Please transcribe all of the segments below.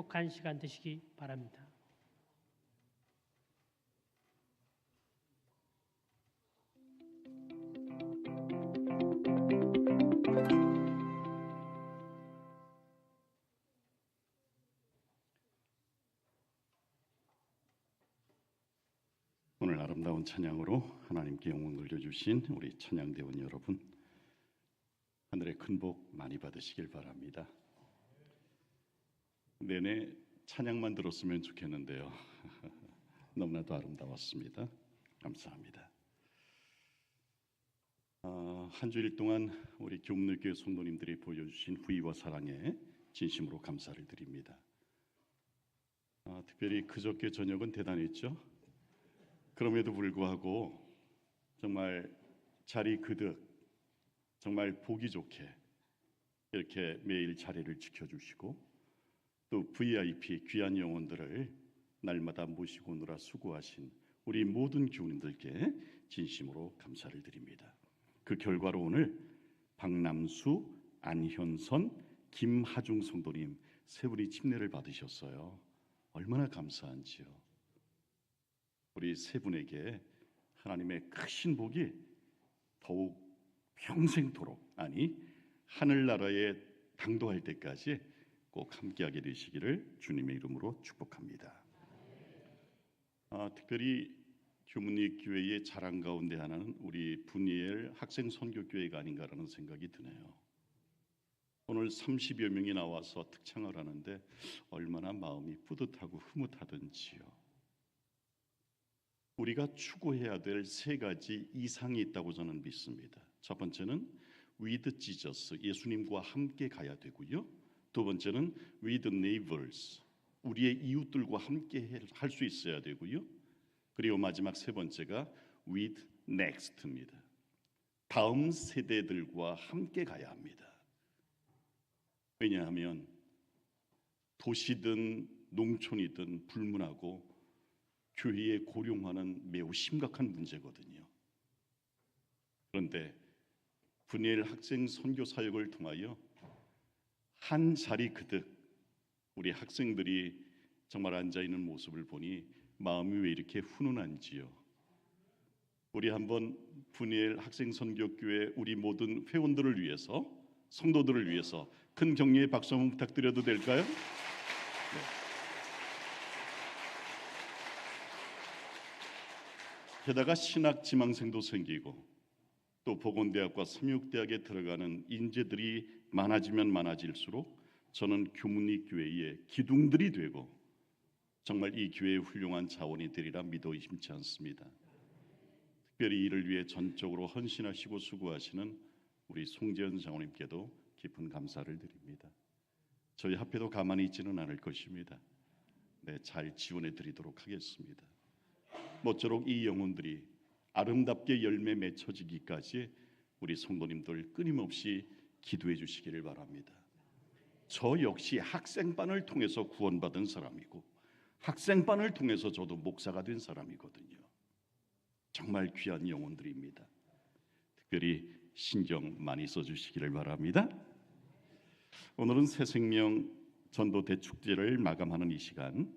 행복한 시간 되시기 바랍니다. 오늘 아름다운 찬양으로 하나님께 영광 돌려주신 우리 찬양대원 여러분, 하늘의 큰 복 많이 받으시길 바랍니다. 내내 찬양만 들었으면 좋겠는데요. 너무나도 아름다웠습니다. 감사합니다. 한 주일 동안 우리 교문을교회 성도님들이 보여주신 후위와 사랑에 진심으로 감사를 드립니다. 특별히 그저께 저녁은 대단했죠. 그럼에도 불구하고 정말 자리 그득, 정말 보기 좋게 이렇게 매일 자리를 지켜주시고 또 VIP 귀한 영혼들을 날마다 모시고 오느라 수고하신 우리 모든 교우님들께 진심으로 감사를 드립니다. 그 결과로 오늘 박남수, 안현선, 김하중 성도님 세 분이 침례를 받으셨어요. 얼마나 감사한지요. 우리 세 분에게 하나님의 크신 복이 더욱 평생토록, 아니 하늘나라에 당도할 때까지 꼭 함께하게 되시기를 주님의 이름으로 축복합니다. 특별히 교문리 교회의 자랑 가운데 하나는 우리 분이엘 학생 선교교회가 아닌가라는 생각이 드네요. 오늘 30여 명이 나와서 특창을 하는데 얼마나 마음이 뿌듯하고 흐뭇하던지요. 우리가 추구해야 될 세 가지 이상이 있다고 저는 믿습니다. 첫 번째는 with Jesus, 예수님과 함께 가야 되고요. 두 번째는 with neighbors, 우리의 이웃들과 함께 할 수 있어야 되고요. 그리고 마지막 세 번째가 with next입니다. 다음 세대들과 함께 가야 합니다. 왜냐하면 도시든 농촌이든 불문하고 교회의 고령화는 매우 심각한 문제거든요. 그런데 분이엘 학생 선교 사역을 통하여 한 자리 그득 우리 학생들이 정말 앉아있는 모습을 보니 마음이 왜 이렇게 훈훈한지요. 우리 한번 분이엘 학생 선교교회 우리 모든 회원들을 위해서, 성도들을 위해서 큰 격려의 박수 한번 부탁드려도 될까요? 네. 게다가 신학 지망생도 생기고 또 보건대학과 삼육대학에 들어가는 인재들이 많아지면 많아질수록 저는 교문리 교회의 기둥들이 되고 정말 이 교회의 훌륭한 자원이 되리라 믿어 의심치 않습니다. 특별히 이를 위해 전적으로 헌신하시고 수고하시는 우리 송재현 장로님께도 깊은 감사를 드립니다. 저희 합회도 가만히 있지는 않을 것입니다. 네, 잘 지원해 드리도록 하겠습니다. 모쪼록 이 영혼들이 아름답게 열매 맺혀지기까지 우리 성도님들 끊임없이 기도해 주시기를 바랍니다. 저 역시 학생반을 통해서 구원받은 사람이고 학생반을 통해서 저도 목사가 된 사람이거든요. 정말 귀한 영혼들입니다. 특별히 신경 많이 써주시기를 바랍니다. 오늘은 새생명 전도 대축제를 마감하는 이 시간,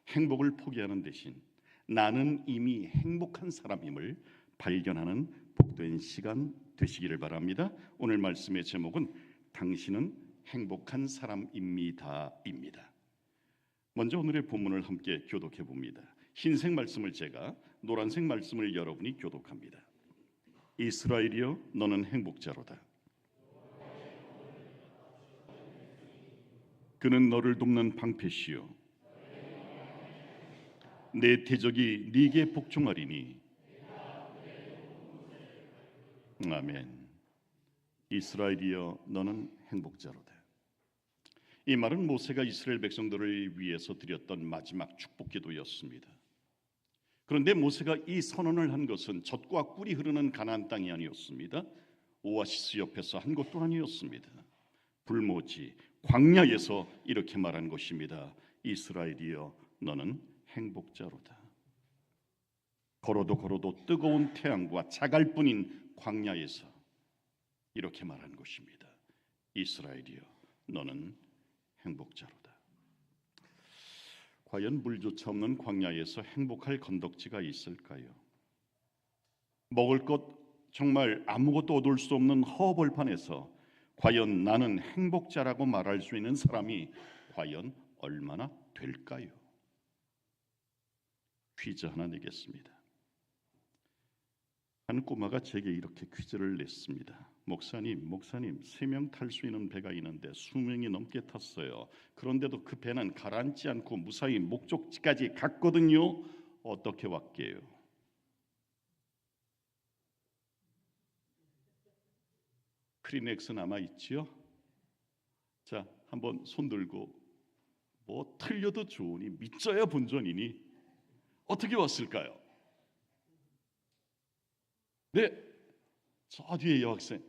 행복을 포기하는 대신 나는 이미 행복한 사람임을 발견하는 복된 시간 되시기를 바랍니다. 오늘 말씀의 제목은 당신은 행복한 사람입니다입니다. 먼저 오늘의 본문을 함께 교독해 봅니다. 흰색 말씀을 제가, 노란색 말씀을 여러분이 교독합니다. 이스라엘이여 너는 행복자로다. 그는 너를 돕는 방패시요 내 대적이 네게 복종하리니. 아멘. 이스라엘이여 너는 행복자로다. 이 말은 모세가 이스라엘 백성들을 위해서 드렸던 마지막 축복 기도였습니다. 그런데 모세가 이 선언을 한 것은 젖과 꿀이 흐르는 가나안 땅이 아니었습니다. 오아시스 옆에서 한 것도 아니었습니다. 불모지 광야에서 이렇게 말한 것입니다. 이스라엘이여 너는 행복자로다. 걸어도 뜨거운 태양과 자갈뿐인 광야에서 이렇게 말한 것입니다. 이스라엘이여 너는 행복자로다. 과연 물조차 없는 광야에서 행복할 건덕지가 있을까요? 먹을 것 정말 아무것도 얻을 수 없는 허벌판에서 과연 나는 행복자라고 말할 수 있는 사람이 과연 얼마나 될까요? 퀴즈 하나 내겠습니다. 한 꼬마가 제게 이렇게 퀴즈를 냈습니다. 목사님, 3명 탈 수 있는 배가 있는데 20명이 넘게 탔어요. 그런데도 그 배는 가라앉지 않고 무사히 목적지까지 갔거든요. 어떻게 왔게요? 크리넥스 남아있지요? 자, 한번 손 들고 뭐 틀려도 좋으니 믿져야 본전이니 어떻게 왔을까요? 네, 저 뒤에 여학생.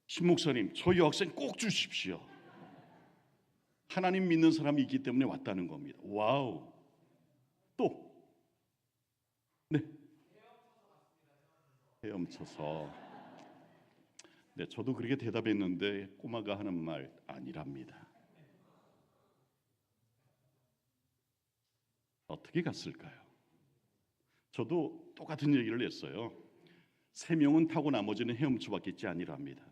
신목사님, 저 여학생 꼭 주십시오. 하나님 믿는 사람이 있기 때문에 왔다는 겁니다. 와우. 또, 네, 헤엄쳐서. 네, 저도 그렇게 대답했는데 꼬마가 하는 말 아니랍니다. 어떻게 갔을까요? 저도 똑같은 얘기를 했어요. 3명은 타고 나머지는 헤엄쳐 봤겠지 아니랍니다.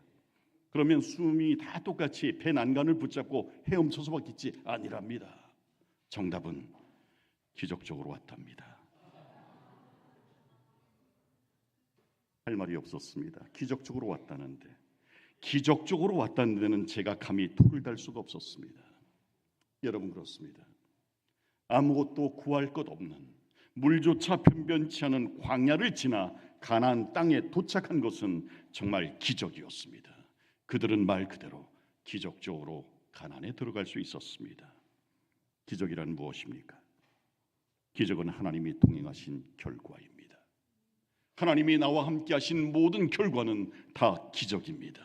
그러면 숨이 다 똑같이 배 난간을 붙잡고 헤엄쳐서 봤겠지 아니랍니다. 정답은 기적적으로 왔답니다. 할 말이 없었습니다. 기적적으로 왔다는데, 기적적으로 왔다는 데는 제가 감히 토를 달 수가 없었습니다. 여러분, 그렇습니다. 아무것도 구할 것 없는, 물조차 변변치 않은 광야를 지나 가나안 땅에 도착한 것은 정말 기적이었습니다. 그들은 말 그대로 기적적으로 가나안에 들어갈 수 있었습니다. 기적이란 무엇입니까? 기적은 하나님이 동행하신 결과입니다. 하나님이 나와 함께 하신 모든 결과는 다 기적입니다.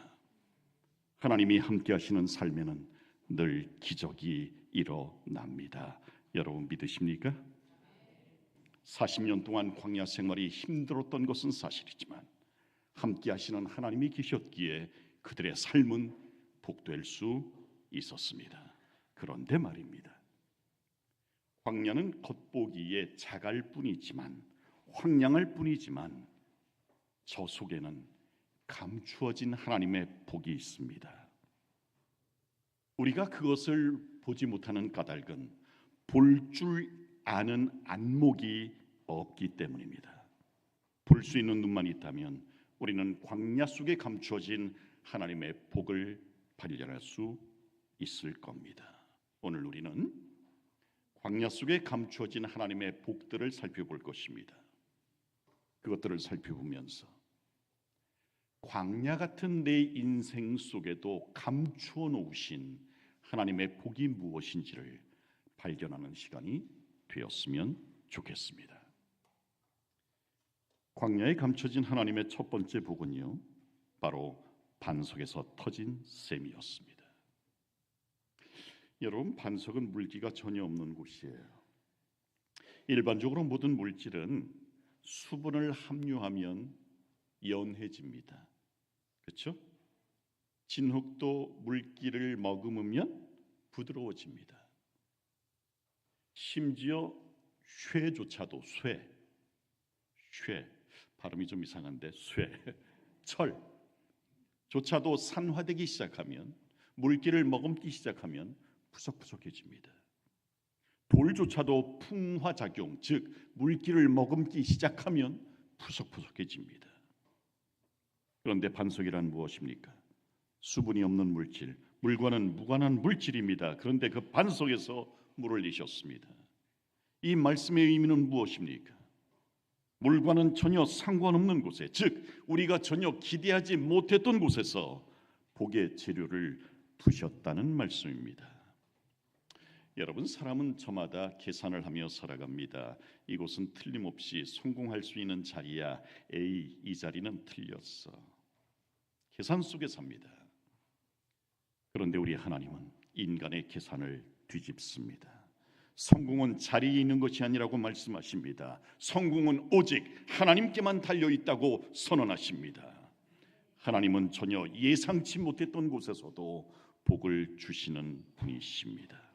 하나님이 함께 하시는 삶에는 늘 기적이 일어납니다. 여러분 믿으십니까? 40년 동안 광야 생활이 힘들었던 것은 사실이지만 함께 하시는 하나님이 계셨기에 그들의 삶은 복될 수 있었습니다. 그런데 말입니다. 광야는 겉보기에 자갈 뿐이지만, 황량할 뿐이지만 저 속에는 감추어진 하나님의 복이 있습니다. 우리가 그것을 보지 못하는 까닭은 볼 줄 아는 안목이 없기 때문입니다. 볼 수 있는 눈만 있다면 우리는 광야 속에 감추어진 하나님의 복을 발견할 수 있을 겁니다. 오늘 우리는 광야 속에 감추어진 하나님의 복들을 살펴볼 것입니다. 그것들을 살펴보면서 광야 같은 내 인생 속에도 감추어 놓으신 하나님의 복이 무엇인지를 발견하는 시간이 되었으면 좋겠습니다. 광야에 감춰진 하나님의 첫 번째 복은요, 바로 반석에서 터진 샘이었습니다. 여러분, 반석은 물기가 전혀 없는 곳이에요. 일반적으로 모든 물질은 수분을 함유하면 연해집니다. 그렇죠? 진흙도 물기를 머금으면 부드러워집니다. 심지어 쇠조차도 쇠 발음이 좀 이상한데 철조차도 산화되기 시작하면, 물기를 머금기 시작하면 푸석푸석해집니다. 돌조차도 풍화작용, 즉 물기를 머금기 시작하면 푸석푸석해집니다. 그런데 반석이란 무엇입니까? 수분이 없는 물질, 물과는 무관한 물질입니다. 그런데 그 반석에서 물을 내셨습니다. 이 말씀의 의미는 무엇입니까? 물과는 전혀 상관없는 곳에, 즉 우리가 전혀 기대하지 못했던 곳에서 복의 재료를 두셨다는 말씀입니다. 여러분, 사람은 저마다 계산을 하며 살아갑니다. 이곳은 틀림없이 성공할 수 있는 자리야. 에이, 이 자리는 틀렸어. 계산 속에 삽니다. 그런데 우리 하나님은 인간의 계산을 뒤집습니다. 성공은 자리에 있는 것이 아니라고 말씀하십니다. 성공은 오직 하나님께만 달려있다고 선언하십니다. 하나님은 전혀 예상치 못했던 곳에서도 복을 주시는 분이십니다.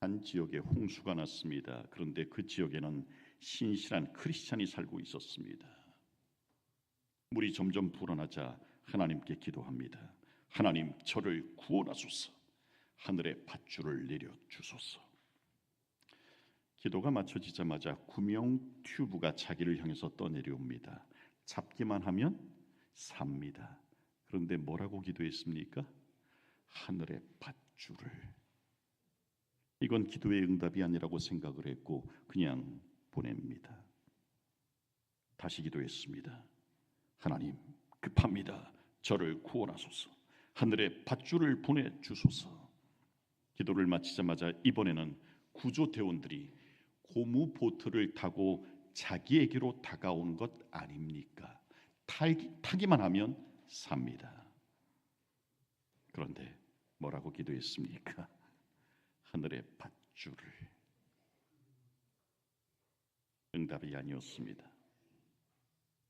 한 지역에 홍수가 났습니다. 그런데 그 지역에는 신실한 크리스찬이 살고 있었습니다. 물이 점점 불어나자 하나님께 기도합니다. 하나님, 저를 구원하소서. 하늘에 밧줄을 내려 주소서. 기도가 맞춰지자마자 구명 튜브가 자기를 향해서 떠내려옵니다. 잡기만 하면 삽니다. 그런데 뭐라고 기도했습니까? 하늘의 밧줄을. 이건 기도의 응답이 아니라고 생각을 했고 그냥 보냅니다. 다시 기도했습니다. 하나님, 급합니다. 저를 구원하소서. 하늘의 밧줄을 보내주소서. 기도를 마치자마자 이번에는 구조대원들이 고무 보트를 타고 자기에게로 다가오는 것 아닙니까? 타기만 하면 삽니다. 그런데 뭐라고 기도했습니까? 하늘의 밧줄을. 응답이 아니었습니다.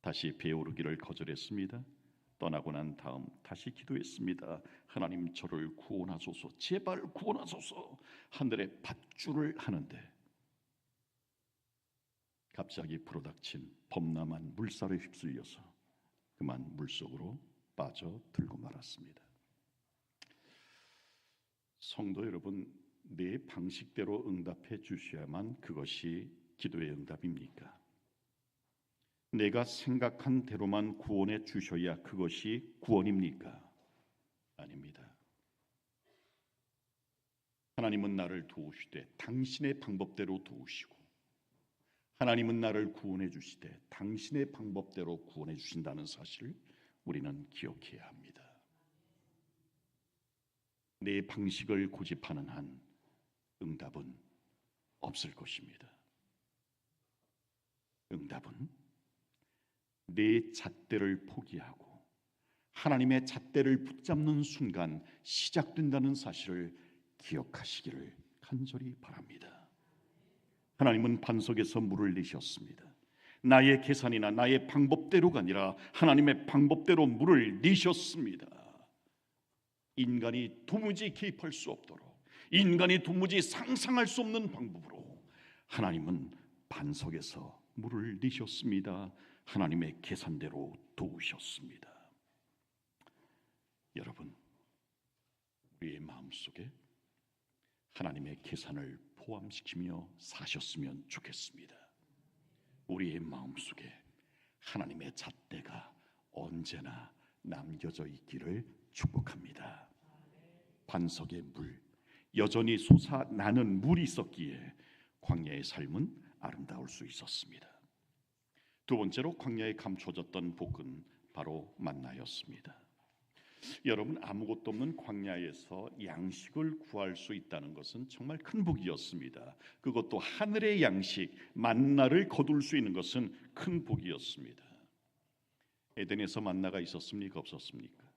다시 배오르기를 거절했습니다. 떠나고 난 다음 다시 기도했습니다. 하나님, 저를 구원하소서. 제발 구원하소서. 하늘의 밧줄을 하는데 갑자기 불어닥친 범람한 물살에 휩쓸려서 그만 물속으로 빠져들고 말았습니다. 성도 여러분, 내 방식대로 응답해 주셔야만 그것이 기도의 응답입니까? 내가 생각한 대로만 구원해 주셔야 그것이 구원입니까? 아닙니다. 하나님은 나를 도우시되 당신의 방법대로 도우시고, 하나님은 나를 구원해 주시되 당신의 방법대로 구원해 주신다는 사실을 우리는 기억해야 합니다. 내 방식을 고집하는 한 응답은 없을 것입니다. 응답은 내 잣대를 포기하고 하나님의 잣대를 붙잡는 순간 시작된다는 사실을 기억하시기를 간절히 바랍니다. 하나님은 반석에서 물을 내셨습니다. 나의 계산이나 나의 방법대로가 아니라 하나님의 방법대로 물을 내셨습니다. 인간이 도무지 개입할 수 없도록, 인간이 도무지 상상할 수 없는 방법으로 하나님은 반석에서 물을 내셨습니다. 하나님의 계산대로 도우셨습니다. 여러분, 우리의 마음속에 하나님의 계산을 포함시키며 사셨으면 좋겠습니다. 우리의 마음속에 하나님의 잣대가 언제나 남겨져 있기를 축복합니다. 반석의 물, 여전히 솟아나는 물이 있었기에 광야의 삶은 아름다울 수 있었습니다. 두 번째로 광야에 감춰졌던 복은 바로 만나였습니다. 여러분, 아무것도 없는 광야에서 양식을 구할 수 있다는 것은 정말 큰 복이었습니다. 그것도 하늘의 양식, 만나를 거둘 수 있는 것은 큰 복이었습니다. 에덴에서 만나가 있었습니까? 없었습니까?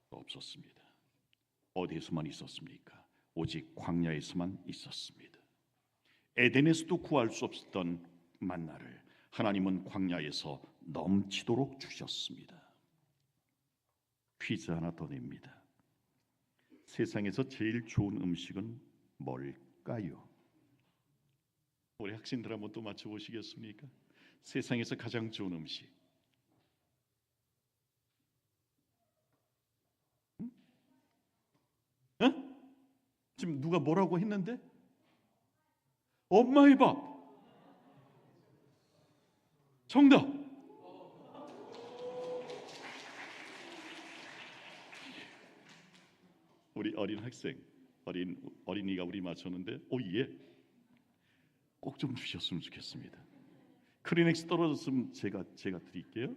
없었습니다. 어디에서만 있었습니까? 오직 광야에서만 있었습니다. 에덴에서도 구할 수 없었던 만나를 하나님은 광야에서 넘치도록 주셨습니다. 퀴즈 하나 더 냅니다. 세상에서 제일 좋은 음식은 뭘까요? 우리 학생들 한번 또 맞춰보시겠습니까? 세상에서 가장 좋은 음식. 응? 지금 누가 뭐라고 했는데? 엄마의 밥. 정답. 우리 어린 학생, 어린이가 우리 맞췄는데, 예, 꼭 좀 주셨으면 좋겠습니다. 크리넥스 떨어졌으면 제가 드릴게요.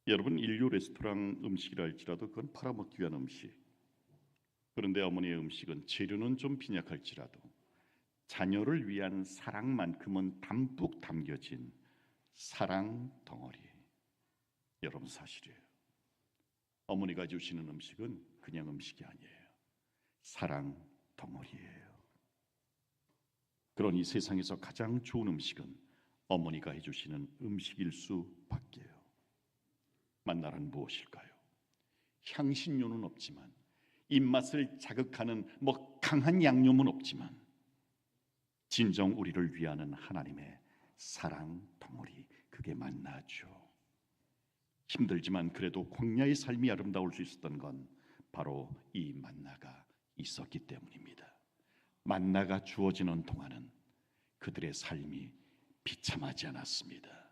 여러분, 인류 레스토랑 음식이라 할지라도 그건 팔아먹기 위한 음식. 그런데 어머니의 음식은 재료는 좀 빈약할지라도 자녀를 위한 사랑만큼은 담뿍 담겨진 사랑 덩어리. 여러분, 사실이에요. 어머니가 주시는 음식은 그냥 음식이 아니에요. 사랑 덩어리예요. 그러니 세상에서 가장 좋은 음식은 어머니가 해주시는 음식일 수밖에요. 만나는 무엇일까요? 향신료는 없지만, 입맛을 자극하는 강한 양념은 없지만, 진정 우리를 위하는 하나님의 사랑 덩어리, 그게 만나죠. 힘들지만 그래도 광야의 삶이 아름다울 수 있었던 건 바로 이 만나가 있었기 때문입니다. 만나가 주어지는 동안은 그들의 삶이 비참하지 않았습니다.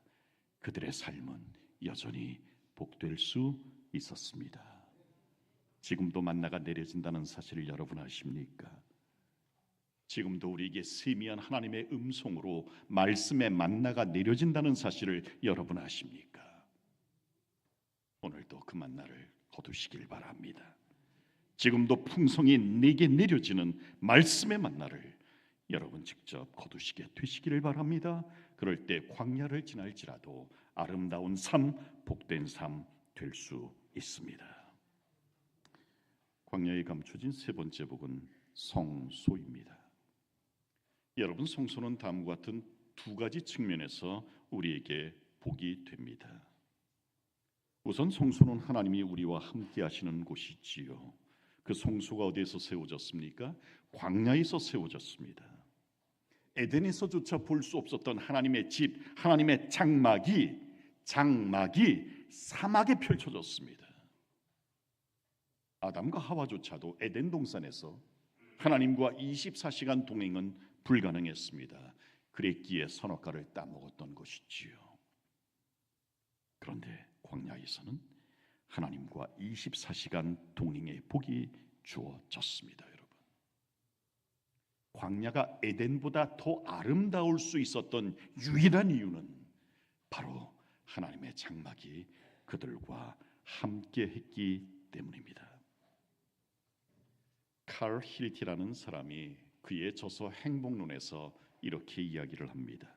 그들의 삶은 여전히 복될 수 있었습니다. 지금도 만나가 내려진다는 사실을 여러분 아십니까? 지금도 우리에게 세미한 하나님의 음성으로 말씀의 만나가 내려진다는 사실을 여러분 아십니까? 오늘도 그 만나를 거두시길 바랍니다. 지금도 풍성히 내게 내려지는 말씀의 만나를 여러분 직접 거두시게 되시기를 바랍니다. 그럴 때 광야를 지날지라도 아름다운 삶, 복된 삶 될 수 있습니다. 광야에 감춰진 세 번째 복은 성소입니다. 여러분, 성소는 다음과 같은 두 가지 측면에서 우리에게 복이 됩니다. 우선 성소는 하나님이 우리와 함께 하시는 곳이지요. 그 성소가 어디에서 세워졌습니까? 광야에서 세워졌습니다. 에덴에서조차 볼 수 없었던 하나님의 집, 하나님의 장막이 사막에 펼쳐졌습니다. 아담과 하와조차도 에덴 동산에서 하나님과 24시간 동행은 불가능했습니다. 그랬기에 선악과를 따먹었던 것이지요. 그런데 광야에서는 하나님과 24시간 동행의 복이 주어졌습니다. 여러분, 광야가 에덴보다 더 아름다울 수 있었던 유일한 이유는 바로 하나님의 장막이 그들과 함께 했기 때문입니다. 칼 힐티라는 사람이 그의 저서 행복론에서 이렇게 이야기를 합니다.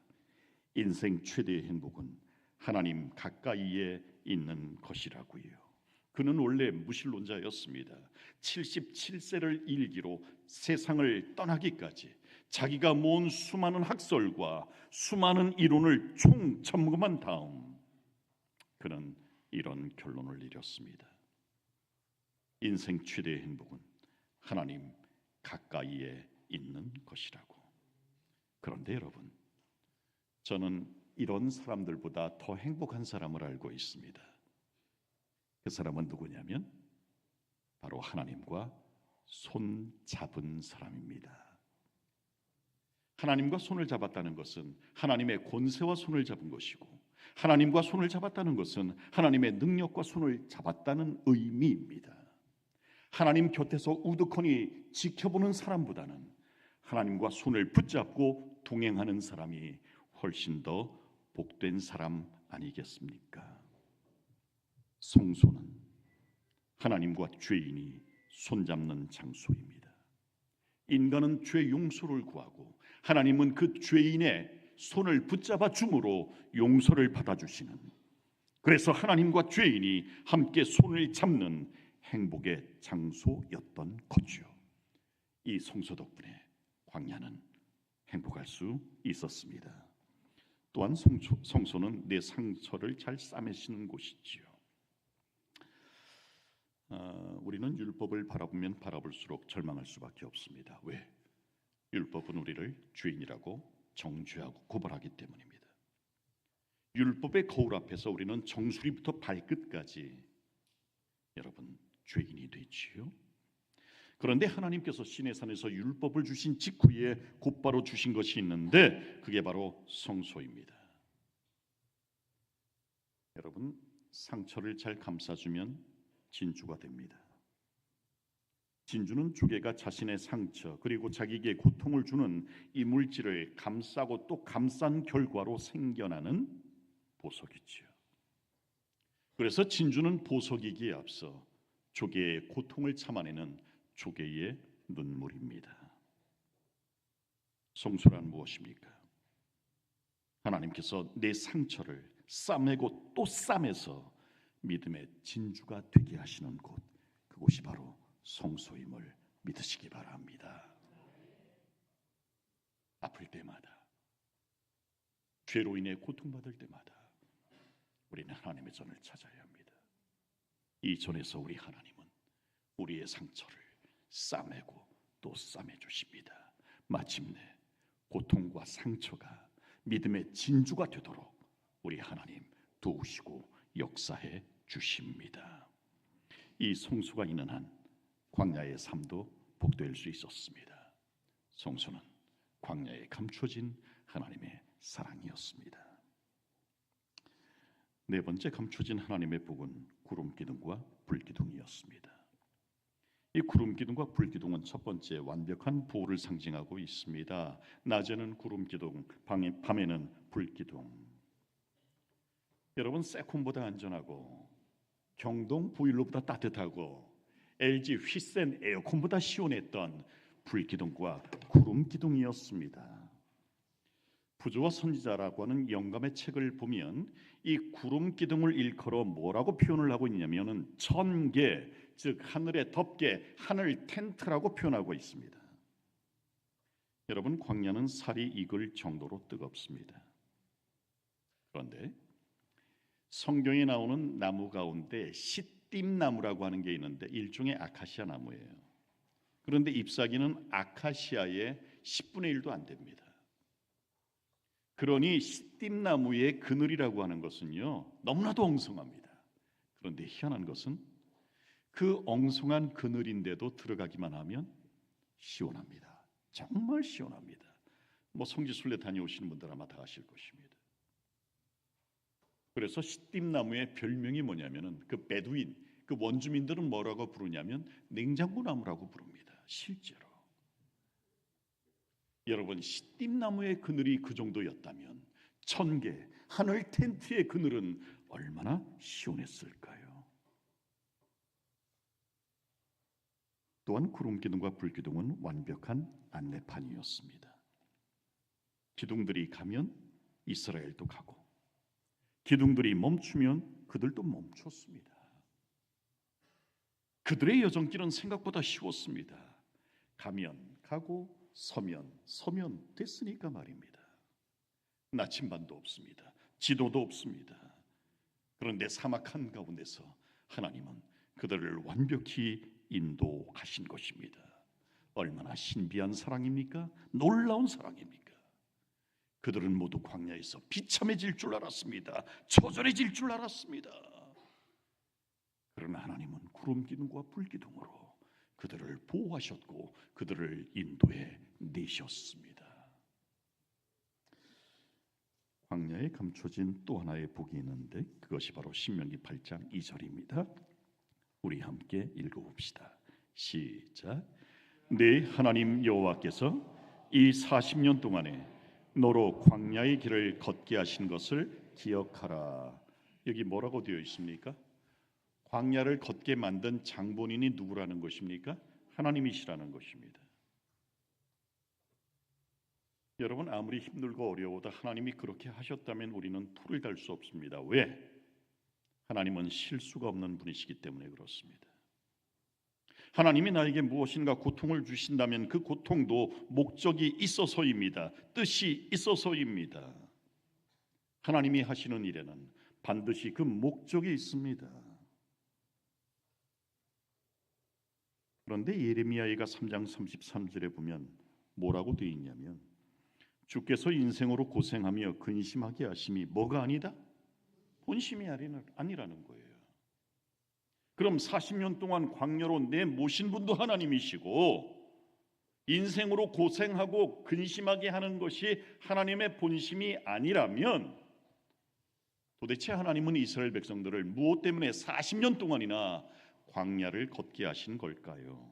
인생 최대의 행복은 하나님 가까이에 있는 것이라고요. 그는 원래 무신론자였습니다. 77세를 일기로 세상을 떠나기까지 자기가 모은 수많은 학설과 수많은 이론을 총점검한 다음 그는 이런 결론을 내렸습니다. 인생 최대의 행복은 하나님 가까이에 있는 것이라고. 그런데 여러분, 저는 이런 사람들보다 더 행복한 사람을 알고 있습니다. 그 사람은 누구냐면 바로 하나님과 손 잡은 사람입니다. 하나님과 손을 잡았다는 것은 하나님의 권세와 손을 잡은 것이고, 하나님과 손을 잡았다는 것은 하나님의 능력과 손을 잡았다는 의미입니다. 하나님 곁에서 우두커니 지켜보는 사람보다는 하나님과 손을 붙잡고 동행하는 사람이 훨씬 더 복된 사람 아니겠습니까? 성소는 하나님과 죄인이 손잡는 장소입니다. 인간은 죄 용서를 구하고 하나님은 그 죄인의 손을 붙잡아 줌으로 용서를 받아주시는, 그래서 하나님과 죄인이 함께 손을 잡는 행복의 장소였던 거죠. 이 성소 덕분에 광야는 행복할 수 있었습니다. 또한 성소는 내 상처를 잘 싸매시는 곳이지요. 우리는 율법을 바라보면 바라볼수록 절망할 수밖에 없습니다. 왜? 율법은 우리를 죄인이라고 정죄하고 고발하기 때문입니다. 율법의 거울 앞에서 우리는 정수리부터 발끝까지 여러분 죄인이 되지요. 그런데 하나님께서 시내산에서 율법을 주신 직후에 곧바로 주신 것이 있는데 그게 바로 성소입니다. 여러분, 상처를 잘 감싸주면 진주가 됩니다. 진주는 조개가 자신의 상처 그리고 자기에게 고통을 주는 이 물질을 감싸고 또 감싼 결과로 생겨나는 보석이지요. 그래서 진주는 보석이기에 앞서 조개의 고통을 참아내는 조개의 눈물입니다. 성소란 무엇입니까? 하나님께서 내 상처를 싸매고 또 싸매서 믿음의 진주가 되게 하시는 곳, 그곳이 바로 성소임을 믿으시기 바랍니다. 아플 때마다, 죄로 인해 고통받을 때마다 우리는 하나님의 전을 찾아야 합니다. 이 전에서 우리 하나님은 우리의 상처를 싸매고 또 싸매 주십니다. 마침내 고통과 상처가 믿음의 진주가 되도록 우리 하나님 도우시고 역사해 주십니다. 이 성수가 있는 한 광야의 삶도 복될 수 있었습니다. 성수는 광야에 감춰진 하나님의 사랑이었습니다. 네 번째 감춰진 하나님의 복은 구름 기둥과 불 기둥이었습니다. 이 구름 기둥과 불 기둥은 첫 번째 완벽한 보호를 상징하고 있습니다. 낮에는 구름 기둥, 밤에는 불 기둥. 여러분, 세콘보다 안전하고 경동 보일러보다 따뜻하고 LG 휘센 에어컨보다 시원했던 불 기둥과 구름 기둥이었습니다. 부조와 선지자라고 하는 영감의 책을 보면 이 구름 기둥을 일컬어 뭐라고 표현을 하고 있냐면은 천개, 즉 하늘의 덮개, 하늘 텐트라고 표현하고 있습니다. 여러분, 광야는 살이 익을 정도로 뜨겁습니다. 그런데 성경에 나오는 나무 가운데 시띠나무라고 하는 게 있는데 일종의 아카시아 나무예요. 그런데 잎사귀는 아카시아의 10분의 1도 안 됩니다. 그러니 시띠나무의 그늘이라고 하는 것은요 너무나도 엉성합니다. 그런데 희한한 것은 그 엉성한 그늘인데도 들어가기만 하면 시원합니다. 정말 시원합니다. 성지순례 다녀오시는 분들 아마 다 아실 것입니다. 그래서 시띠나무의 별명이 뭐냐면은 그 베두인, 그 원주민들은 뭐라고 부르냐면 냉장고 나무라고 부릅니다. 실제로 여러분, 시띠나무의 그늘이 그 정도였다면 천개 하늘 텐트의 그늘은 얼마나 시원했을까요? 또한 구름 기둥과 불 기둥은 완벽한 안내판이었습니다. 기둥들이 가면 이스라엘도 가고 기둥들이 멈추면 그들도 멈췄습니다. 그들의 여정길은 생각보다 쉬웠습니다. 가면 가고 서면 됐으니까 말입니다. 나침반도 없습니다. 지도도 없습니다. 그런데 사막 한가운데서 하나님은 그들을 완벽히 인도하신 것입니다. 얼마나 신비한 사랑입니까? 놀라운 사랑입니까? 그들은 모두 광야에서 비참해질 줄 알았습니다. 처절해질 줄 알았습니다. 그러나 하나님은 구름 기둥과 불 기둥으로 그들을 보호하셨고 그들을 인도해 내셨습니다. 광야에 감춰진 또 하나의 복이 있는데 그것이 바로 신명기 8장 2절입니다. 우리 함께 읽어봅시다. 시작. 네 하나님 여호와께서 이 40년 동안에 너로 광야의 길을 걷게 하신 것을 기억하라. 여기 뭐라고 되어 있습니까? 광야를 걷게 만든 장본인이 누구라는 것입니까? 하나님이시라는 것입니다. 여러분, 아무리 힘들고 어려워도 하나님이 그렇게 하셨다면 우리는 토를 달 수 없습니다. 왜? 하나님은 실수가 없는 분이시기 때문에 그렇습니다. 하나님이 나에게 무엇인가 고통을 주신다면 그 고통도 목적이 있어서입니다. 뜻이 있어서입니다. 하나님이 하시는 일에는 반드시 그 목적이 있습니다. 그런데 예레미야가 3장 33절에 보면 뭐라고 되어 있냐면 주께서 인생으로 고생하며 근심하게 하심이 뭐가 아니다? 본심이 아니라는 거예요. 그럼 40년 동안 광야로 내모신 분도 하나님이시고 인생으로 고생하고 근심하게 하는 것이 하나님의 본심이 아니라면 도대체 하나님은 이스라엘 백성들을 무엇 때문에 40년 동안이나 광야를 걷게 하신 걸까요?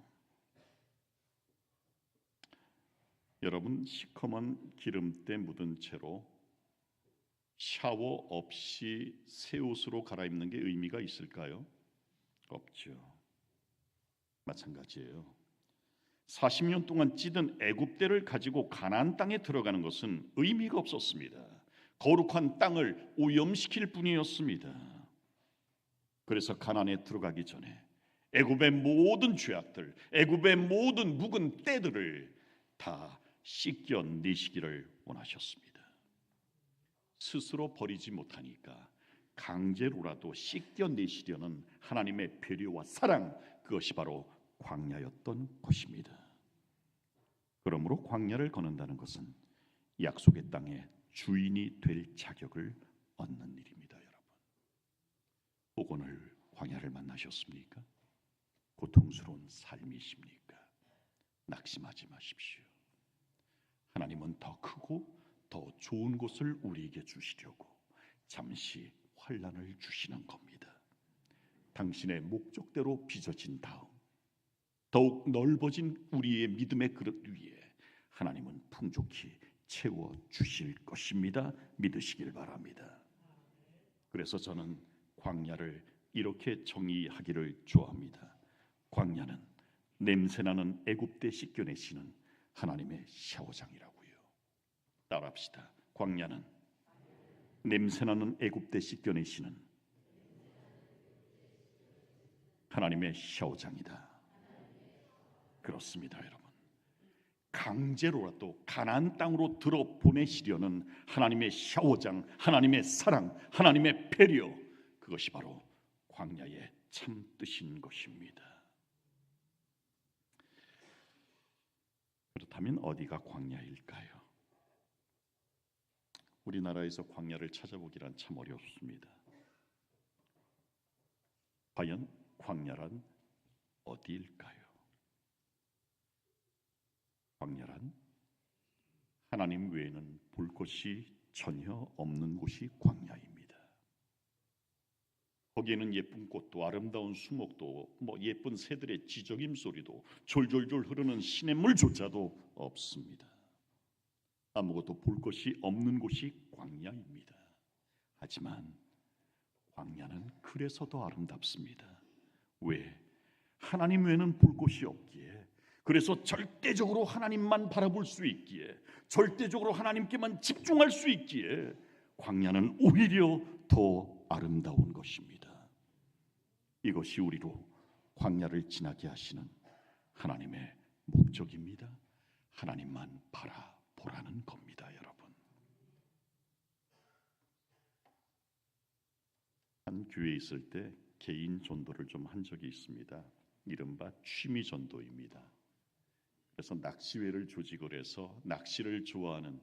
여러분, 시커먼 기름때 묻은 채로 샤워 없이 새 옷으로 갈아입는 게 의미가 있을까요? 없죠. 마찬가지예요. 40년 동안 찌든 애굽대를 가지고 가나안 땅에 들어가는 것은 의미가 없었습니다. 거룩한 땅을 오염시킬 뿐이었습니다. 그래서 가나안에 들어가기 전에 애굽의 모든 죄악들, 애굽의 모든 묵은 때들을 다 씻겨내시기를 원하셨습니다. 스스로 버리지 못하니까 강제로라도 씻겨내시려는 하나님의 배려와 사랑, 그것이 바로 광야였던 것입니다. 그러므로 광야를 거는다는 것은 약속의 땅의 주인이 될 자격을 얻는 일입니다. 여러분, 혹 오늘 광야를 만나셨습니까? 고통스러운 삶이십니까? 낙심하지 마십시오. 하나님은 더 크고 더 좋은 곳을 우리에게 주시려고 잠시 환난을 주시는 겁니다. 당신의 목적대로 빚어진 다음 더욱 넓어진 우리의 믿음의 그릇 위에 하나님은 풍족히 채워 주실 것입니다. 믿으시길 바랍니다. 그래서 저는 광야를 이렇게 정의하기를 좋아합니다. 광야는 냄새나는 애굽때 씻겨내시는 하나님의 샤워장이라고요. 따라합시다. 광야는 냄새나는 애굽때 씻겨내시는 하나님의 샤워장이다. 그렇습니다, 여러분. 강제로라도 가나안 땅으로 들어 보내시려는 하나님의 샤워장, 하나님의 사랑, 하나님의 배려, 그것이 바로 광야의 참 뜻인 것입니다. 그렇다면 어디가 광야일까요? 우리나라에서 광야를 찾아보기란 참 어렵습니다. 과연 광야란 어디일까요? 광야란 하나님 외에는 볼 것이 전혀 없는 곳이 광야입니다. 거기에는 예쁜 꽃도 아름다운 수목도 예쁜 새들의 지저귀 소리도 졸졸졸 흐르는 시냇물조차도 없습니다. 아무것도 볼 것이 없는 곳이 광야입니다. 하지만 광야는 그래서 더 아름답습니다. 왜? 하나님 외에는 볼 곳이 없기에, 그래서 절대적으로 하나님만 바라볼 수 있기에, 절대적으로 하나님께만 집중할 수 있기에 광야는 오히려 더 아름다운 것입니다. 이것이 우리로 광야를 지나게 하시는 하나님의 목적입니다. 하나님만 바라보라는 겁니다, 여러분. 한 교회에 있을 때 개인 전도를 좀 한 적이 있습니다. 이른바 취미 전도입니다. 그래서 낚시회를 조직을 해서 낚시를 좋아하는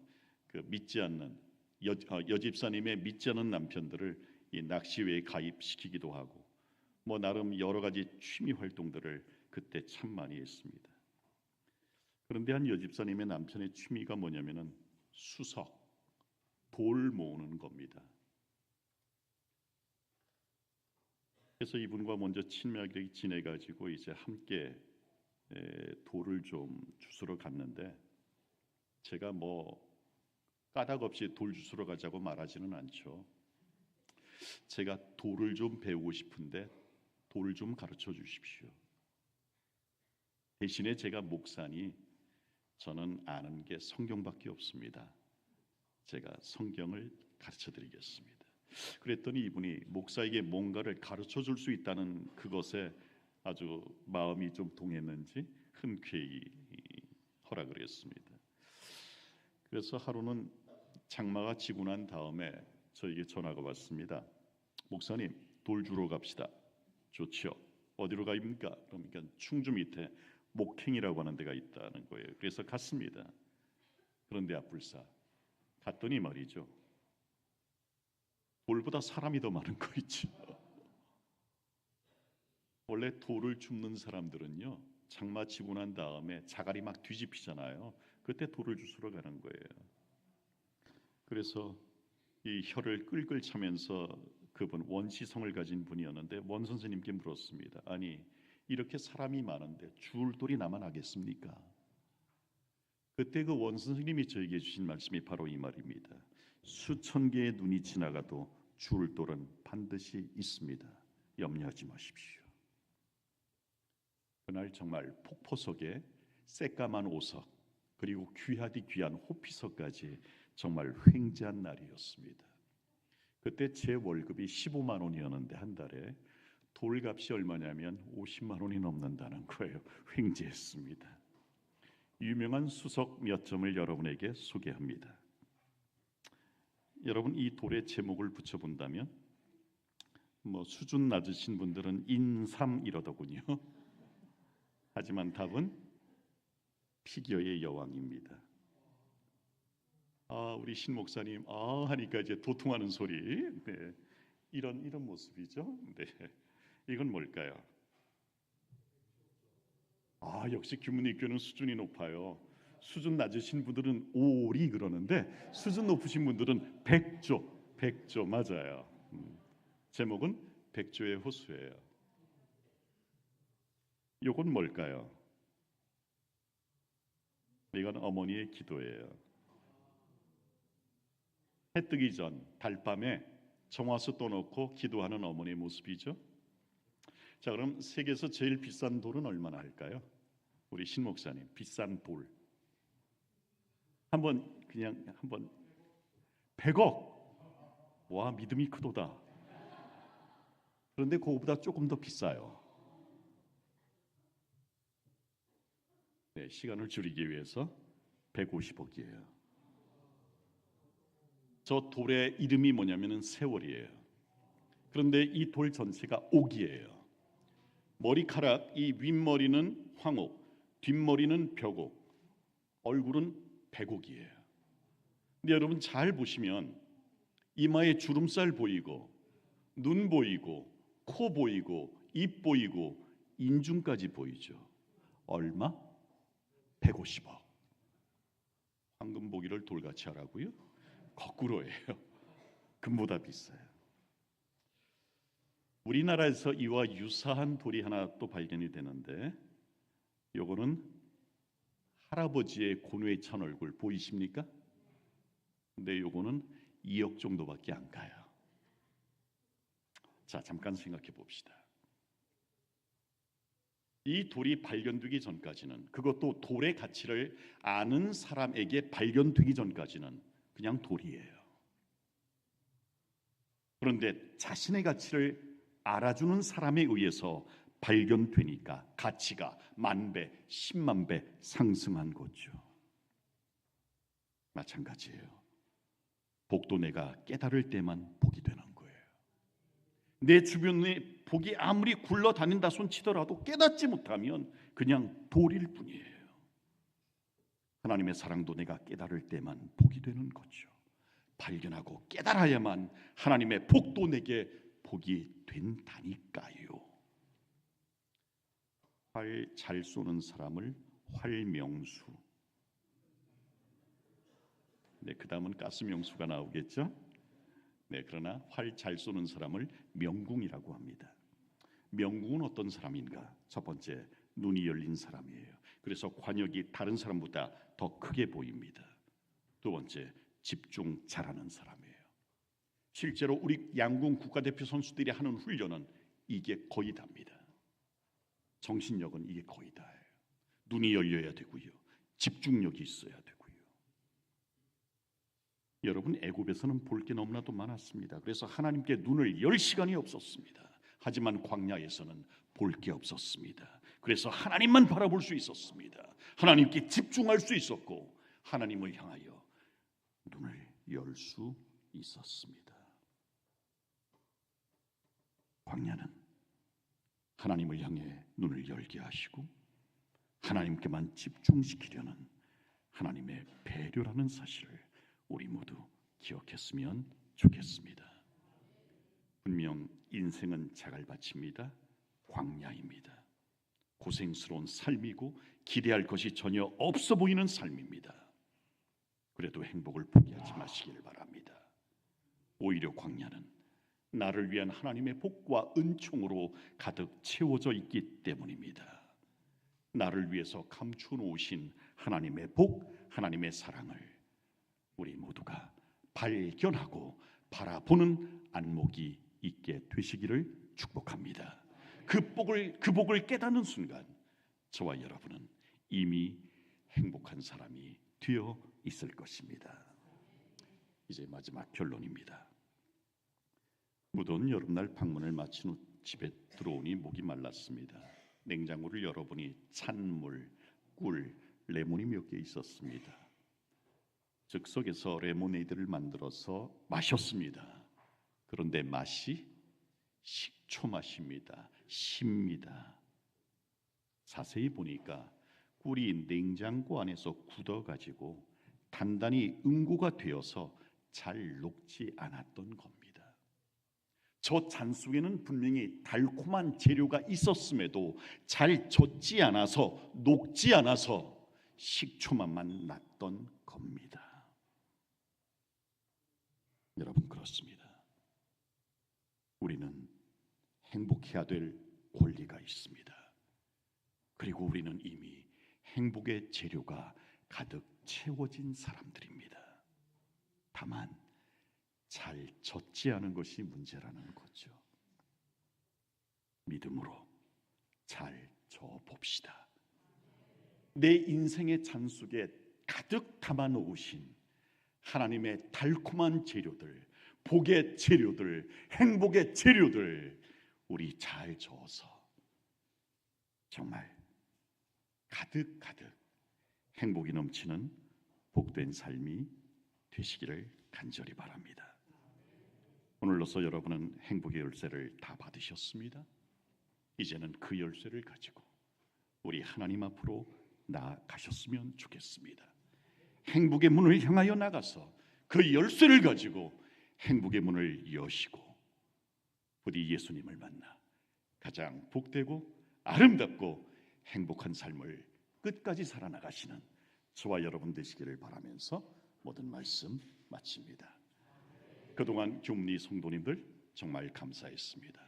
그 믿지 않는 여집사님의 믿지 않는 남편들을 이 낚시회에 가입시키기도 하고 나름 여러 가지 취미 활동들을 그때 참 많이 했습니다. 그런데 한 여집사님의 남편의 취미가 뭐냐면은 수석, 돌 모으는 겁니다. 그래서 이분과 먼저 친밀하게 지내가지고 이제 함께 돌을 좀 주스러 갔는데, 제가 까닭 없이 돌 주스러 가자고 말하지는 않죠. 제가 돌을 좀 배우고 싶은데 돌을 좀 가르쳐 주십시오. 대신에 제가 목사니 저는 아는 게 성경밖에 없습니다. 제가 성경을 가르쳐 드리겠습니다. 그랬더니 이분이 목사에게 뭔가를 가르쳐 줄 수 있다는 그것에 아주 마음이 좀 동했는지 흔쾌히 허락을 했습니다. 그래서 하루는 장마가 지고 난 다음에 저에게 전화가 왔습니다. 목사님, 돌 주러 갑시다. 좋죠. 어디로 가입니까? 그러니까 충주 밑에 목행이라고 하는 데가 있다는 거예요. 그래서 갔습니다. 그런데 앞불사 갔더니 말이죠, 돌보다 사람이 더 많은 거 있죠. 원래 돌을 줍는 사람들은요, 장마 치고 난 다음에 자갈이 막 뒤집히잖아요. 그때 돌을 주스러 가는 거예요. 그래서 이 혀를 끌끌 차면서 그분 원시성을 가진 분이었는데 원 선생님께 물었습니다. 아니, 이렇게 사람이 많은데 주울 돌이 나만 하겠습니까? 그때 그 원 선생님이 저에게 주신 말씀이 바로 이 말입니다. 수천 개의 눈이 지나가도 주울 돌은 반드시 있습니다. 염려하지 마십시오. 그날 정말 폭포석에 새까만 오석, 그리고 귀하디 귀한 호피석까지 정말 횡재한 날이었습니다. 그때 제 월급이 15만 원이었는데 한 달에 돌값이 얼마냐면 50만 원이 넘는다는 거예요. 횡재했습니다. 유명한 수석 몇 점을 여러분에게 소개합니다. 여러분 이 돌에 제목을 붙여본다면 뭐 수준 낮으신 분들은 인삼 이러더군요. 하지만 답은 피겨의 여왕입니다. 우리 신 목사님 하니까 이제 도통하는 소리. 네. 이런 모습이죠. 네. 이건 뭘까요? 역시 규문이교는 수준이 높아요. 수준 낮으신 분들은 오리 그러는데 수준 높으신 분들은 백조 맞아요. 제목은 백조의 호수예요. 이건 뭘까요? 이건 어머니의 기도예요. 해 뜨기 전 달밤에 정화수 떠놓고 기도하는 어머니의 모습이죠. 자, 그럼 세계에서 제일 비싼 돌은 얼마나 할까요? 우리 신 목사님, 비싼 돌 한번 100억. 와, 믿음이 크도다. 그런데 그거보다 조금 더 비싸요. 네, 시간을 줄이기 위해서 150억이에요. 저 돌의 이름이 뭐냐면은 세월이에요. 그런데 이 돌 전체가 옥이에요. 머리카락, 이 윗머리는 황옥, 뒷머리는 벽옥, 얼굴은 백옥이에요. 근데 여러분 잘 보시면 이마에 주름살 보이고 눈 보이고 코 보이고 입 보이고 인중까지 보이죠. 얼마? 150억. 황금 보기를 돌같이 하라고요? 거꾸로예요. 금보다 비싸요. 우리나라에서 이와 유사한 돌이 하나 또 발견이 되는데, 요거는 할아버지의 고뇌에 찬 얼굴 보이십니까? 근데 요거는 2억 정도밖에 안 가요. 자, 잠깐 생각해 봅시다. 이 돌이 발견되기 전까지는, 그것도 돌의 가치를 아는 사람에게 발견되기 전까지는 그냥 돌이에요. 그런데 자신의 가치를 알아주는 사람에 의해서 발견되니까 가치가 만배, 10만 배 상승한 거죠. 마찬가지예요. 복도 내가 깨달을 때만 복이 되는 거예요. 내 주변에 복이 아무리 굴러다닌다 손 치더라도 깨닫지 못하면 그냥 돌일 뿐이에요. 하나님의 사랑도 내가 깨달을 때만 복이 되는 거죠. 발견하고 깨달아야만 하나님의 복도 내게 복이 된다니까요. 활 잘 쏘는 사람을 활명수. 네, 그 다음은 가스명수가 나오겠죠. 네, 그러나 활 잘 쏘는 사람을 명궁이라고 합니다. 명궁은 어떤 사람인가? 첫 번째, 눈이 열린 사람이에요. 그래서 관역이 다른 사람보다 더 크게 보입니다. 두 번째, 집중 잘하는 사람이에요. 실제로 우리 양궁 국가대표 선수들이 하는 훈련은 이게 거의 답니다. 정신력은 이게 거의 다예요. 눈이 열려야 되고요, 집중력이 있어야 되고요. 여러분, 애굽에서는 볼 게 너무나도 많았습니다. 그래서 하나님께 눈을 열 시간이 없었습니다. 하지만 광야에서는 볼 게 없었습니다. 그래서 하나님만 바라볼 수 있었습니다. 하나님께 집중할 수 있었고 하나님을 향하여 눈을 열 수 있었습니다. 광야는 하나님을 향해 눈을 열게 하시고 하나님께만 집중시키려는 하나님의 배려라는 사실을 우리 모두 기억했으면 좋겠습니다. 분명 인생은 자갈밭입니다. 광야입니다. 고생스러운 삶이고 기대할 것이 전혀 없어 보이는 삶입니다. 그래도 행복을 포기하지 마시길 바랍니다. 오히려 광야는 나를 위한 하나님의 복과 은총으로 가득 채워져 있기 때문입니다. 나를 위해서 감추어 놓으신 하나님의 복, 하나님의 사랑을 우리 모두가 발견하고 바라보는 안목이 있게 되시기를 축복합니다. 그 복을 깨닫는 순간 저와 여러분은 이미 행복한 사람이 되어 있을 것입니다. 이제 마지막 결론입니다. 무더운 여름날 방문을 마친 후 집에 들어오니 목이 말랐습니다. 냉장고를 열어보니 찬물, 꿀, 레몬이 몇 개 있었습니다. 즉석에서 레모네이드를 만들어서 마셨습니다. 그런데 맛이 식초 맛입니다. 쉽니다. 자세히 보니까 꿀이 냉장고 안에서 굳어가지고 단단히 응고가 되어서 잘 녹지 않았던 겁니다. 저 잔 속에는 분명히 달콤한 재료가 있었음에도 잘 젖지 않아서 녹지 않아서 식초맛만 났던 겁니다. 여러분, 그렇습니다. 우리는 행복해야 될 권리가 있습니다. 그리고 우리는 이미 행복의 재료가 가득 채워진 사람들입니다. 다만 잘 젖지 않은 것이 문제라는 거죠. 믿음으로 잘 져봅시다. 내 인생의 잔 속에 가득 담아 놓으신 하나님의 달콤한 재료들, 복의 재료들, 행복의 재료들 우리 잘 저어서 정말 가득 행복이 넘치는 복된 삶이 되시기를 간절히 바랍니다. 오늘로써 여러분은 행복의 열쇠를 다 받으셨습니다. 이제는 그 열쇠를 가지고 우리 하나님 앞으로 나아가셨으면 좋겠습니다. 행복의 문을 향하여 나가서 그 열쇠를 가지고 행복의 문을 여시고 부디 예수님을 만나 가장 복되고 아름답고 행복한 삶을 끝까지 살아나가시는 저와 여러분 되시기를 바라면서 모든 말씀 마칩니다. 그동안 교문리 성도님들 정말 감사했습니다.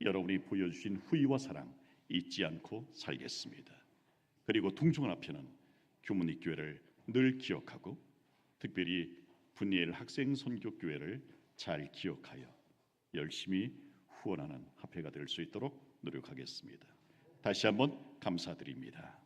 여러분이 보여주신 후의와 사랑 잊지 않고 살겠습니다. 그리고 동정원 앞에는 교문리 교회를 늘 기억하고 특별히 분이엘 학생 선교교회를 잘 기억하여 열심히 후원하는 합회가 될 수 있도록 노력하겠습니다. 다시 한번 감사드립니다.